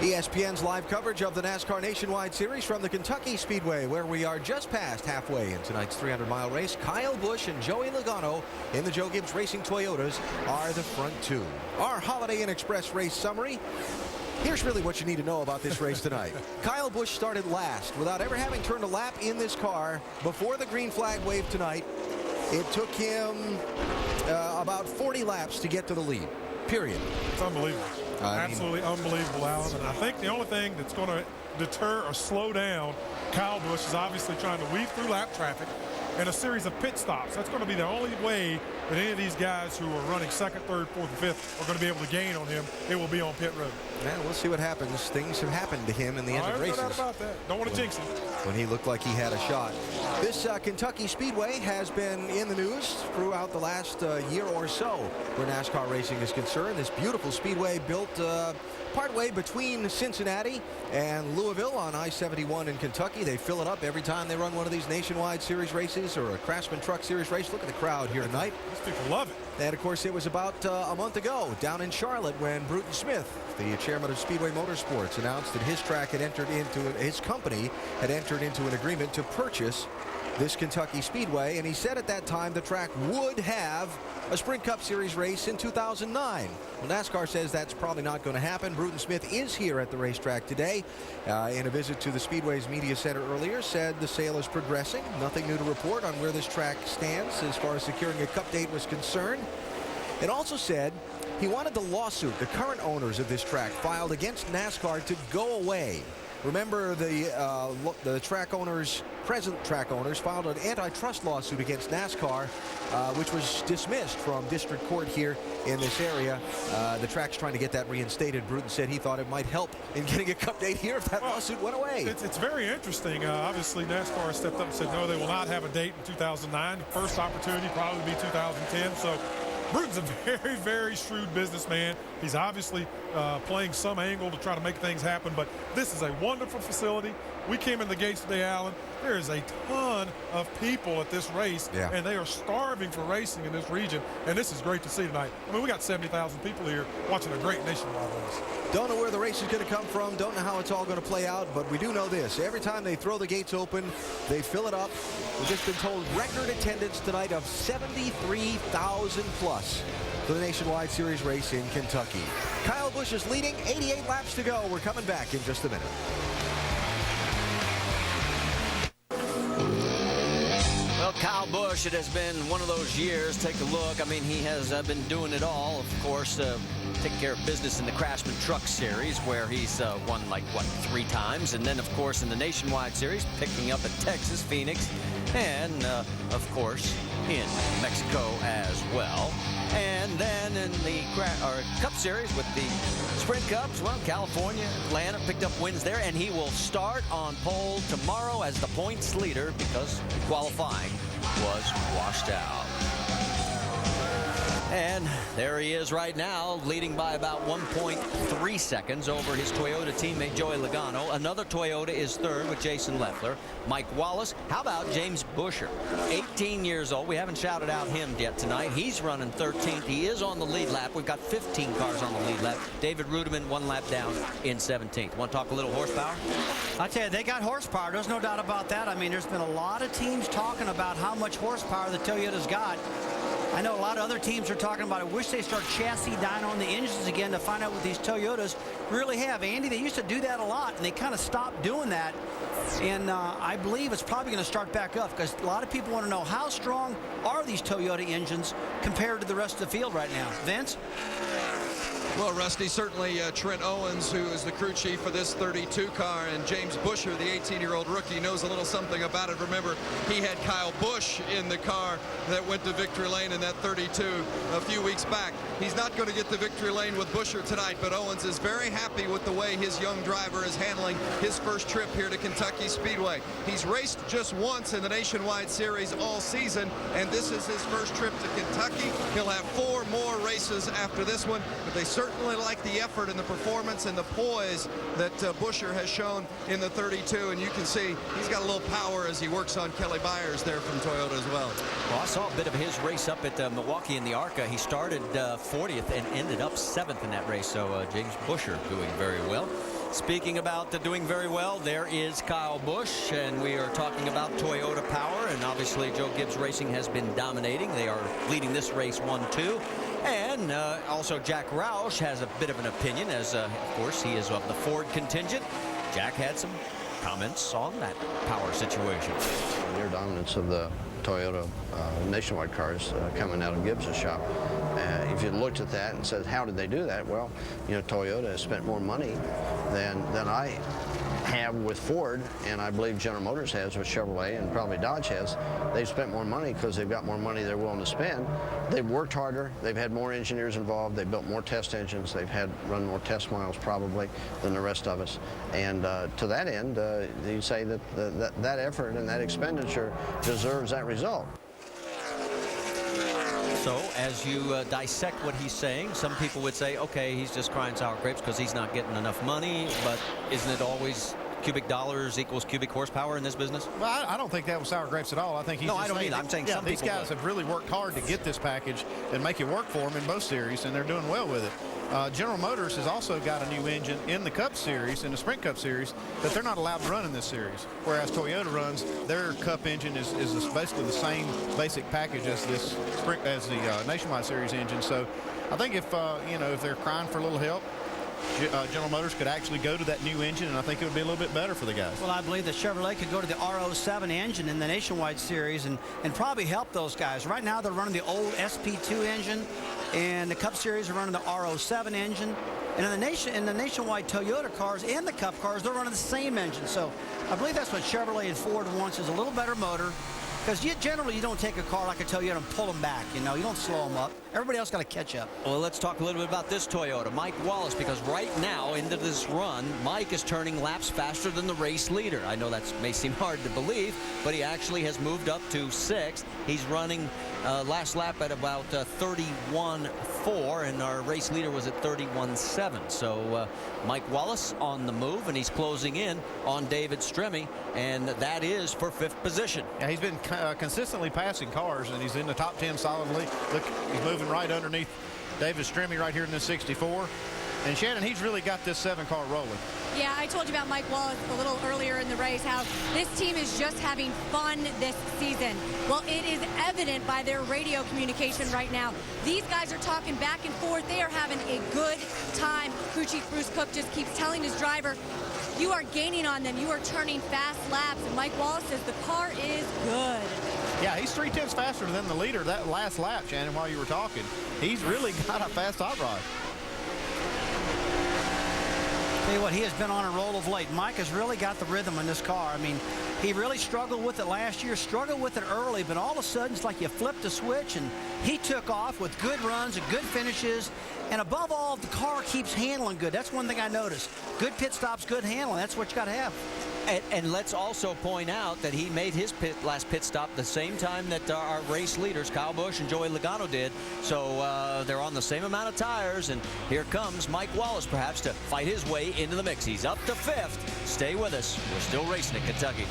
ESPN's live coverage of the NASCAR Nationwide Series from the Kentucky Speedway, where we are just past halfway in tonight's 300-mile race. Kyle Busch and Joey Logano in the Joe Gibbs Racing Toyotas are the front two. Our Holiday Inn Express race summary. Here's really what you need to know about this race tonight. Kyle Busch started last without ever having turned a lap in this car before the green flag wave tonight. It took him about 40 laps to get to the lead, period. It's unbelievable. Absolutely unbelievable, Alan. And I think the only thing that's going to deter or slow down Kyle Busch is obviously trying to weave through lap traffic and a series of pit stops. That's going to be the only way that any of these guys who are running second, third, fourth, and fifth are going to be able to gain on him. It will be on pit road. Yeah, we'll see what happens. Things have happened to him in the end of races. No doubt about that. Don't want to jinx him. When he looked like he had a shot. This Kentucky Speedway has been in the news throughout the last year or so where NASCAR racing is concerned. This beautiful speedway built partway between Cincinnati and Louisville on I-71 in Kentucky. They fill it up every time they run one of these Nationwide Series races or a Craftsman Truck Series race. Look at the crowd here tonight. These people love it. And of course, it was about a month ago down in Charlotte when Bruton Smith, the chairman of Speedway Motorsports, announced that his company had entered into an agreement to purchase this Kentucky Speedway, and he said at that time the track would have a Sprint Cup Series race in 2009. Well, NASCAR says that's probably not going to happen. Bruton Smith is here at the racetrack today. In a visit to the Speedway's media center earlier, said the sale is progressing. Nothing new to report on where this track stands as far as securing a cup date was concerned. It also said he wanted the lawsuit the current owners of this track filed against NASCAR to go away. Remember, the track owners, present track owners, filed an antitrust lawsuit against NASCAR, which was dismissed from district court here in this area. The track's trying to get that reinstated. Bruton said he thought it might help in getting a cup date here if that lawsuit went away. It's very interesting. Obviously, NASCAR stepped up and said, no, they will not have a date in 2009. The first opportunity probably be 2010. So Bruton's a very, very shrewd businessman. He's obviously playing some angle to try to make things happen, but this is a wonderful facility. We came in the gates today, Alan. There is a ton of people at this race, and they are starving for racing in this region, and this is great to see tonight. I mean, we got 70,000 people here watching a great nationwide race. Don't know where the race is going to come from, don't know how it's all going to play out, but we do know this. Every time they throw the gates open, they fill it up. We've just been told record attendance tonight of 73,000 plus for the Nationwide Series race in Kentucky. Kyle Busch is leading, 88 laps to go. We're coming back in just a minute. Well, Kyle Busch, it has been one of those years. Take a look. I mean, he has been doing it all. Of course, taking care of business in the Craftsman Truck Series, where he's won, like, what, 3 times. And then, of course, in the Nationwide Series, picking up at Texas, Phoenix, and, of course, in Mexico as well. And then in the Cup Series with the Sprint Cups, well, California, Atlanta picked up wins there, and he will start on pole tomorrow as the points leader because qualifying was washed out. And there he is right now, leading by about 1.3 seconds over his Toyota teammate Joey Logano. Another Toyota is third with Jason Leffler. Mike Wallace. How about James Buescher? 18 years old. We haven't shouted out him yet tonight. He's running 13th. He is on the lead lap. We've got 15 cars on the lead lap. David Rudiman 1 lap down in 17th. Want to talk a little horsepower? I tell you, they got horsepower. There's no doubt about that. I mean, there's been a lot of teams talking about how much horsepower the Toyota's got. I know a lot of other teams are talking about, I wish they start chassis dyno on the engines again to find out what these Toyotas really have. Andy, they used to do that a lot, and they kind of stopped doing that. And I believe it's probably going to start back up because a lot of people want to know how strong are these Toyota engines compared to the rest of the field right now. Vince? Well, Rusty, certainly Trent Owens, who is the crew chief for this 32 car, and James Buescher, the 18-year-old rookie, knows a little something about it. Remember, he had Kyle Busch in the car that went to victory lane in that 32 a few weeks back. He's not going to get the victory lane with Buescher tonight, but Owens is very happy with the way his young driver is handling his first trip here to Kentucky Speedway. He's raced just once in the Nationwide Series all season, and this is his first trip to Kentucky. He'll have 4 more races after this one, but they certainly like the effort and the performance and the poise that Buescher has shown in the 32, and you can see he's got a little power as he works on Kelly Byers there from Toyota as well. Well, I saw a bit of his race up at Milwaukee in the ARCA. He started 40th and ended up 7th in that race, so James Buescher doing very well. Speaking about doing very well, there is Kyle Busch, and we are talking about Toyota power, and obviously Joe Gibbs Racing has been dominating. They are leading this race 1-2. And also Jack Roush has a bit of an opinion, as of course he is of the Ford contingent. Jack had some comments on that power situation. Near dominance of the Toyota nationwide cars coming out of Gibbs' shop. If you looked at that and said, how did they do that? Well, you know, Toyota has spent more money than I have with Ford, and I believe General Motors has with Chevrolet, and probably Dodge has. They've spent more money because they've got more money they're willing to spend. They've worked harder. They've had more engineers involved. They've built more test engines. They've had run more test miles probably than the rest of us. And to that end, you say that that effort and that expenditure deserves that result. So as you dissect what he's saying, some people would say, okay, he's just crying sour grapes because he's not getting enough money, but isn't it always cubic dollars equals cubic horsepower in this business? Well, I don't think that was sour grapes at all. I think he's I don't either. I'm saying some these people guys have really worked hard to get this package and make it work for them in both series, and they're doing well with it. General Motors has also got a new engine in the Cup Series, in the Sprint Cup Series, that they're not allowed to run in this series. Whereas Toyota runs, their Cup engine is basically the same basic package as the Nationwide Series engine. So I think if you know, if they're crying for a little help, General Motors could actually go to that new engine, and I think it would be a little bit better for the guys. Well, I believe that Chevrolet could go to the R07 engine in the Nationwide Series and probably help those guys. Right now, they're running the old SP2 engine, and the Cup Series are running the R07 engine. And in the Nationwide Toyota cars and the Cup cars, they're running the same engine. So I believe that's what Chevrolet and Ford wants, is a little better motor. Because generally you don't take a car like a Toyota and pull them back. You know, you don't slow them up. Everybody else got to catch up. Well, let's talk a little bit about this Toyota. Mike Wallace, because right now into this run, Mike is turning laps faster than the race leader. I know that may seem hard to believe, but he actually has moved up to 6th. He's running last lap at about 31.4, and our race leader was at 31.7. So Mike Wallace on the move, and he's closing in on David Stremme, and that is for 5th position. Yeah, he's been consistently passing cars, and he's in the top 10 solidly. Look, he's moving right underneath David Stremme right here in the 64. And Shannon, he's really got this 7-car rolling. Yeah, I told you about Mike Wallace a little earlier in the race, how this team is just having fun this season. Well, it is evident by their radio communication right now. These guys are talking back and forth. They are having a good time. Crew Chief Bruce Cook just keeps telling his driver, you are gaining on them. You are turning fast laps. And Mike Wallace says the car is good. Yeah, he's 3/10 faster than the leader that last lap, Shannon, while you were talking. He's really got a fast hot rod. Tell you what, he has been on a roll of late. Mike has really got the rhythm in this car. I mean, he really struggled with it last year, struggled with it early, but all of a sudden it's like you flipped a switch and he took off with good runs and good finishes. And above all, the car keeps handling good. That's one thing I noticed. Good pit stops, good handling. That's what you got to have. And let's also point out that he made his last pit stop the same time that our race leaders, Kyle Busch and Joey Logano, did. So they're on the same amount of tires. And here comes Mike Wallace, perhaps, to fight his way into the mix. He's up to 5th. Stay with us. We're still racing at Kentucky.